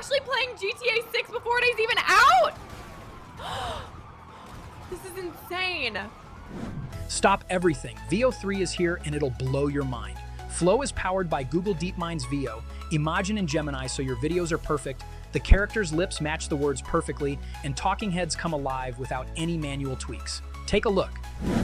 actually playing GTA6 before it is even out? This is insane. Stop everything. Veo3 is here and it'll blow your mind. Flow is powered by Google DeepMind's Veo, Imagen and Gemini, so your videos are perfect, the characters' lips match the words perfectly, and talking heads come alive without any manual tweaks. Take a look.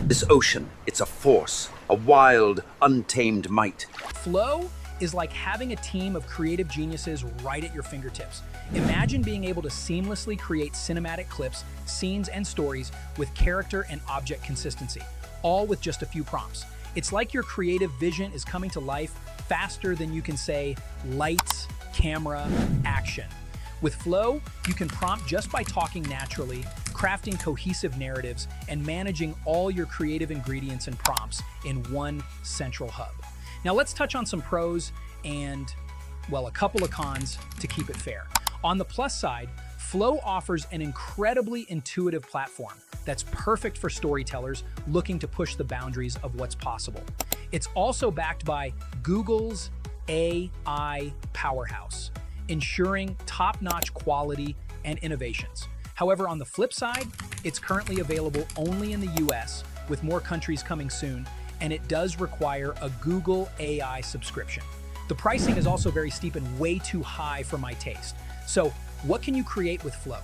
This ocean, it's a force, a wild, untamed might. Flow is like having a team of creative geniuses right at your fingertips. Imagine being able to seamlessly create cinematic clips, scenes, and stories with character and object consistency, all with just a few prompts. It's like your creative vision is coming to life faster than you can say, lights, camera, action. With Flow, you can prompt just by talking naturally, crafting cohesive narratives, and managing all your creative ingredients and prompts in one central hub. Now let's touch on some pros and, well, a couple of cons to keep it fair. On the plus side, Flow offers an incredibly intuitive platform that's perfect for storytellers looking to push the boundaries of what's possible. It's also backed by Google's AI powerhouse, ensuring top-notch quality and innovations. However, on the flip side, it's currently available only in the US, with more countries coming soon, and it does require a Google AI subscription. The pricing is also very steep and way too high for my taste. So, what can you create with Flow?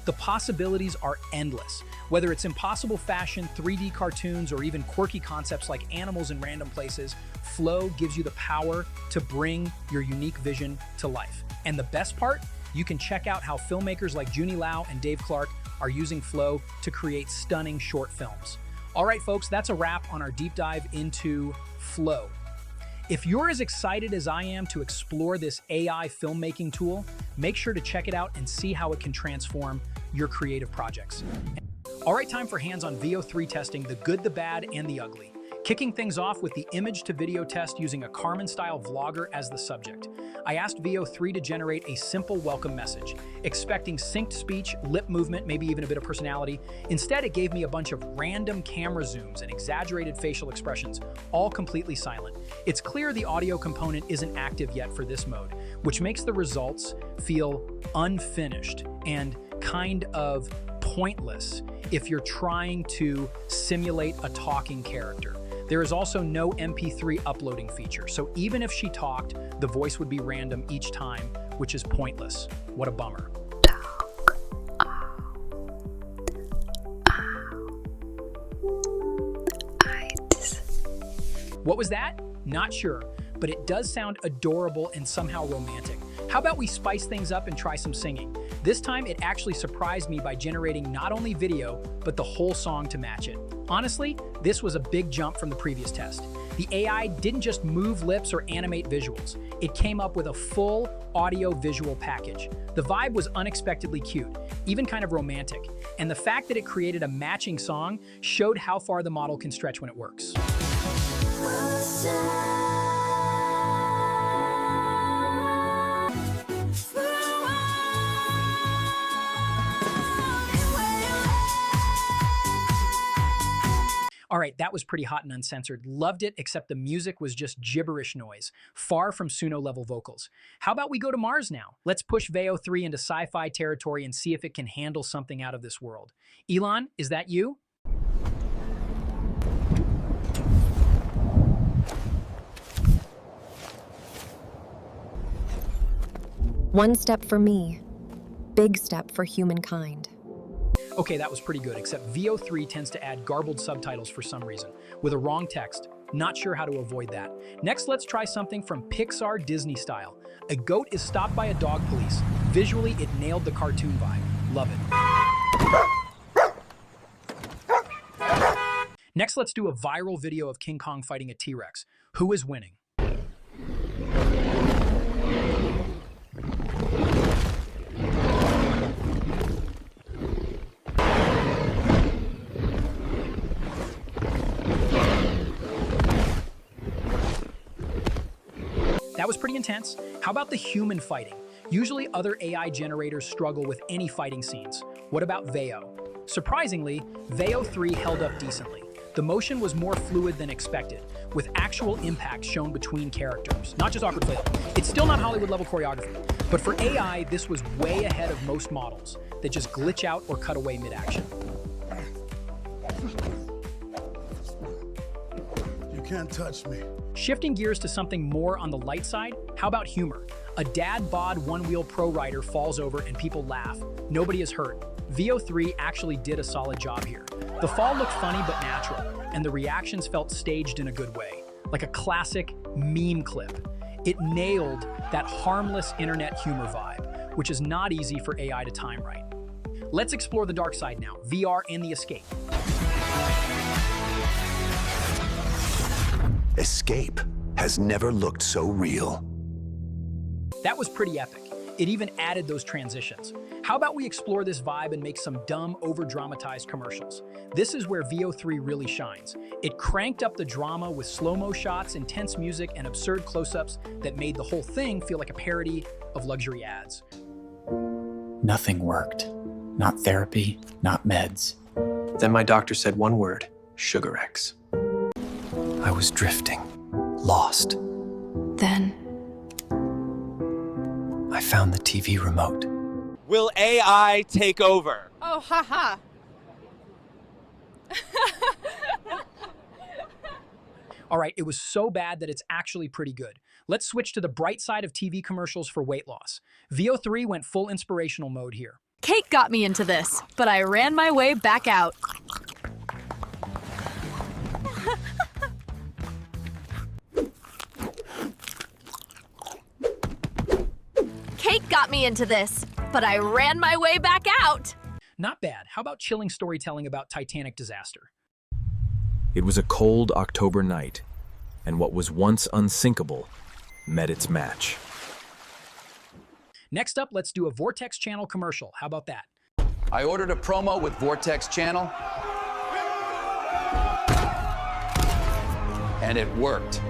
The possibilities are endless. Whether it's impossible fashion, 3D cartoons, or even quirky concepts like animals in random places, Flow gives you the power to bring your unique vision to life. And the best part? You can check out how filmmakers like Junie Lau and Dave Clark are using Flow to create stunning short films. All right, folks, that's a wrap on our deep dive into Flow. If you're as excited as I am to explore this AI filmmaking tool, make sure to check it out and see how it can transform your creative projects. All right, time for hands-on Veo3 testing, the good, the bad, and the ugly. Kicking things off with the image-to-video test using a Carmen-style vlogger as the subject. I asked Veo3 to generate a simple welcome message, expecting synced speech, lip movement, maybe even a bit of personality. Instead, it gave me a bunch of random camera zooms and exaggerated facial expressions, all completely silent. It's clear the audio component isn't active yet for this mode, which makes the results feel unfinished and kind of pointless if you're trying to simulate a talking character. There is also no MP3 uploading feature, so even if she talked, the voice would be random each time, which is pointless. What a bummer. What was that? Not sure, but it does sound adorable and somehow romantic. How about we spice things up and try some singing? This time, it actually surprised me by generating not only video, but the whole song to match it. Honestly, this was a big jump from the previous test. The AI didn't just move lips or animate visuals. It came up with a full audio-visual package. The vibe was unexpectedly cute, even kind of romantic. And the fact that it created a matching song showed how far the model can stretch when it works. All right, that was pretty hot and uncensored. Loved it, except the music was just gibberish noise, far from Suno-level vocals. How about we go to Mars now? Let's push Veo3 into sci-fi territory and see if it can handle something out of this world. Elon, is that you? One step for me, big step for humankind. Okay, that was pretty good, except Veo3 tends to add garbled subtitles for some reason, with a wrong text. Not sure how to avoid that. Next, let's try something from Pixar Disney style. A goat is stopped by a dog police. Visually, it nailed the cartoon vibe. Love it. Next, let's do a viral video of King Kong fighting a T-Rex. Who is winning? That was pretty intense. How about the human fighting? Usually other AI generators struggle with any fighting scenes. What about Veo? Surprisingly, Veo3 held up decently. The motion was more fluid than expected, with actual impact shown between characters, not just awkward flail. It's still not Hollywood-level choreography, but for AI, this was way ahead of most models that just glitch out or cut away mid-action. You can't touch me. Shifting gears to something more on the light side, how about humor? A dad bod one-wheel pro rider falls over and people laugh. Nobody is hurt. Veo3 actually did a solid job here. The fall looked funny but natural, and the reactions felt staged in a good way, like a classic meme clip. It nailed that harmless internet humor vibe, which is not easy for AI to time right. Let's explore the dark side now, VR and the escape. Escape has never looked so real. That was pretty epic. It even added those transitions. How about we explore this vibe and make some dumb, over-dramatized commercials? This is where Veo3 really shines. It cranked up the drama with slow-mo shots, intense music, and absurd close-ups that made the whole thing feel like a parody of luxury ads. Nothing worked. Not therapy, not meds. Then my doctor said one word, Sugar X. I was drifting, lost. Then I found the TV remote. Will AI take over? Oh, haha. All right, it was so bad that it's actually pretty good. Let's switch to the bright side of TV commercials for weight loss. Veo3 went full inspirational mode here. Kate got me into this, but I ran my way back out. Kate got me into this, but I ran my way back out. Not bad. How about chilling storytelling about Titanic disaster? It was a cold October night, and what was once unsinkable met its match. Next up, let's do a Vortex Channel commercial. How about that? I ordered a promo with Vortex Channel, and it worked.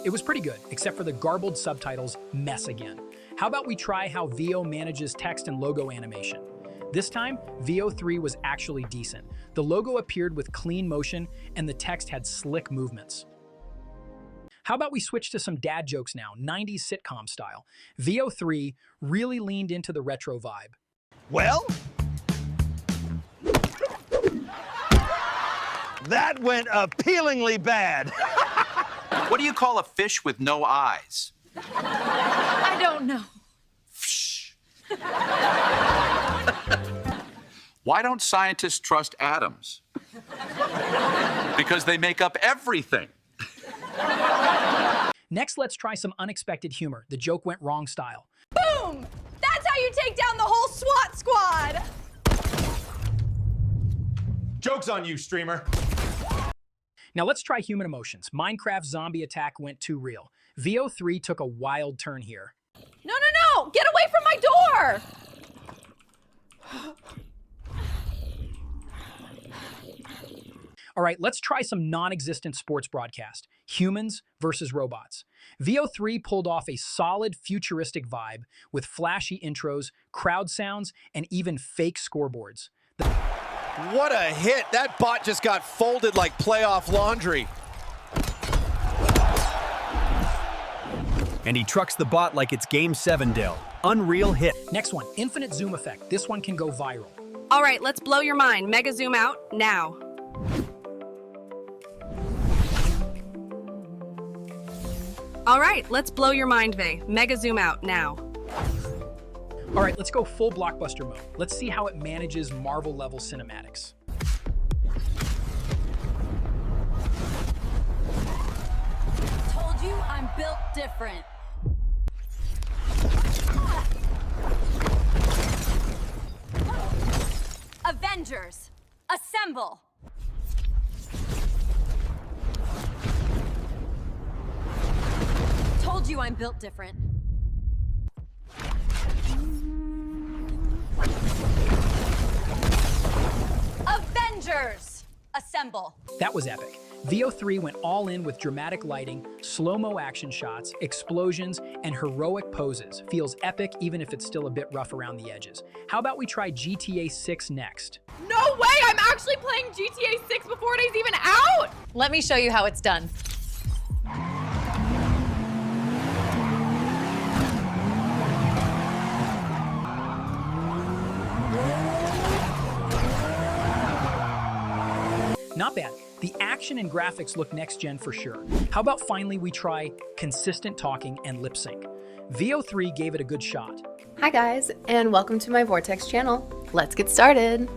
It was pretty good, except for the garbled subtitles mess again. How about we try how Veo manages text and logo animation? This time, Veo3 was actually decent. The logo appeared with clean motion, and the text had slick movements. How about we switch to some dad jokes now, 90s sitcom style? Veo3 really leaned into the retro vibe. Well, that went appealingly bad. What do you call a fish with no eyes? I don't know. Why don't scientists trust atoms? Because they make up everything. Next, let's try some unexpected humor, the joke went wrong style. Boom! That's how you take down the whole SWAT squad! Joke's on you, streamer. Now let's try human emotions. Minecraft zombie attack went too real. Veo3 took a wild turn here. No, no, no! Get away from my door! All right, let's try some non-existent sports broadcast. Humans versus robots. Veo3 pulled off a solid futuristic vibe with flashy intros, crowd sounds, and even fake scoreboards. What a hit. That bot just got folded like playoff laundry. And he trucks the bot like it's Game 7, Dale. Unreal hit. Next one, infinite zoom effect. This one can go viral. All right, let's blow your mind. Mega zoom out now. All right, let's blow your mind, Vey. Mega zoom out now. All right, let's go full Blockbuster mode. Let's see how it manages Marvel-level cinematics. Told you I'm built different. Avengers, assemble! Told you I'm built different. Avengers, assemble! That was epic. Veo3 went all in with dramatic lighting, slow-mo action shots, explosions, and heroic poses. Feels epic even if it's still a bit rough around the edges. How about we try GTA6 next? No No way! I'm actually playing GTA6 before it is even out! Let me show you how it's done. Not bad. The action and graphics look next gen for sure. How about finally we try consistent talking and lip sync? Veo3 gave it a good shot. Hi guys, and welcome to my Vortex channel. Let's get started.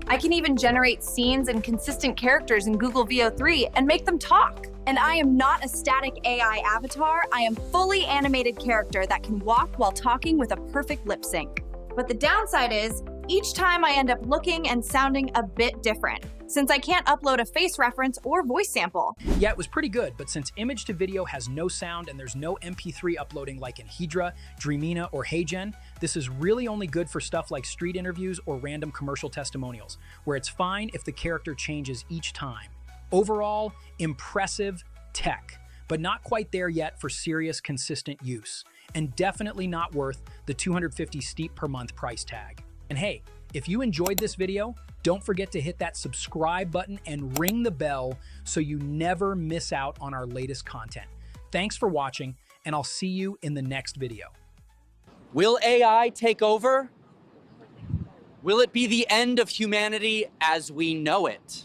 I can even generate scenes and consistent characters in Google Veo3 and make them talk. And I am not a static AI avatar, I am fully animated character that can walk while talking with a perfect lip sync. But the downside is, each time I end up looking and sounding a bit different, since I can't upload a face reference or voice sample. Yeah, it was pretty good, but since Imagetovideo has no sound and there's no MP3 uploading like in Hydra, Dreamina, or Heygen, this is really only good for stuff like street interviews or random commercial testimonials, where it's fine if the character changes each time. Overall, impressive tech, but not quite there yet for serious, consistent use, and definitely not worth the $250 steep per month price tag. And hey, if you enjoyed this video, don't forget to hit that subscribe button and ring the bell so you never miss out on our latest content. Thanks for watching, and I'll see you in the next video. Will AI take over? Will it be the end of humanity as we know it?